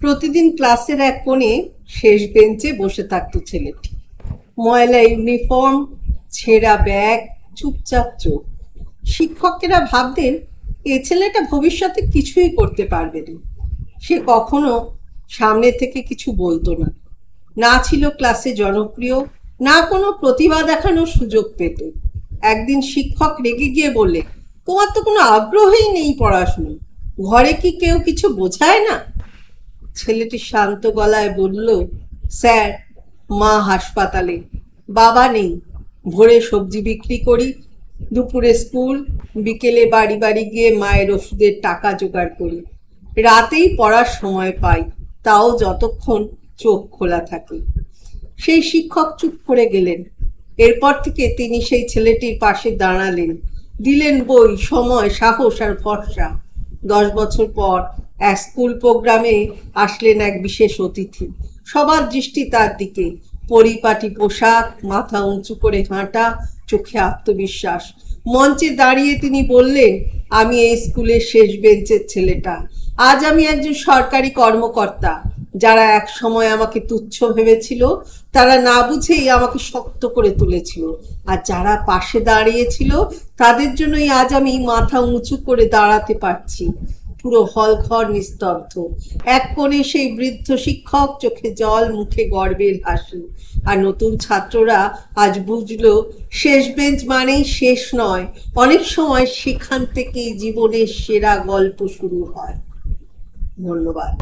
প্রতিদিন ক্লাসের এক কোণে শেষ বেঞ্চে বসে থাকতো ছেলেটি। ময়লা ইউনিফর্ম, ছেঁড়া ব্যাগ, চুপচাপ চোখ। শিক্ষকেরা ভাবতেন এ ছেলেটা ভবিষ্যতে কিছুই করতে পারবে না। সে কখনো সামনে থেকে কিছু বলতো না। না ছিল ক্লাসে জনপ্রিয়, না কোনো প্রতিভা দেখানোর সুযোগ পেত। একদিন শিক্ষক রেগে গিয়ে বললে, তোমার তো কোনো আগ্রহই নেই পড়াশুনো, ঘরে কি কেউ কিছু বোঝায় না? ছেলেটি শান্ত গলায় বলল, স্যার, মা হাসপাতালে, বাবা নেই, ভোরে সবজি বিক্রি করি, দুপুরে স্কুল, বিকেলে বাড়ি বাড়ি গিয়ে মায়ের ওষুধের টাকা জোগাড় করি, রাতেই পড়ার সময় পাই, তাও যতক্ষণ চোখ খোলা থাকে। সেই শিক্ষক চুপ করে গেলেন। এরপর থেকে তিনি সেই ছেলেটির পাশে দাঁড়ালেন, দিলেন বই, সময়, সাহস আর ভরসা। 10 বছর পর এক স্কুল প্রোগ্রামে আসলেন এক বিশেষ অতিথি। সবার দৃষ্টি তার দিকে। পরিপাটি পোশাক, মাথা উঁচু করে হাঁটা, চোখে আত্মবিশ্বাস। মঞ্চে দাঁড়িয়ে তিনি বললেন, আমি এই স্কুলের শেষ বেঞ্চের ছেলেটা, আজ আমি একজন সরকারি কর্মকর্তা। যারা এক সময় আমাকে তুচ্ছ ভেবেছিল, তারা না বুঝেই আমাকে শক্ত করে তুলেছিল, আর যারা পাশে দাঁড়িয়েছিল তাদের জন্যই আজ আমি মাথা উঁচু করে দাঁড়াতে পারছি। পুরো হল ঘর নিস্তব্ধ। এক কোণে সেই বৃদ্ধ শিক্ষক, চোখে জল, মুখে গর্বের হাসি। আর নতুন ছাত্ররা আজ বুঝলো, শেষ বেঞ্চ মানেই শেষ নয়, অনেক সময় সেখান থেকেই জীবনের সেরা গল্প শুরু হয়। ধন্যবাদ।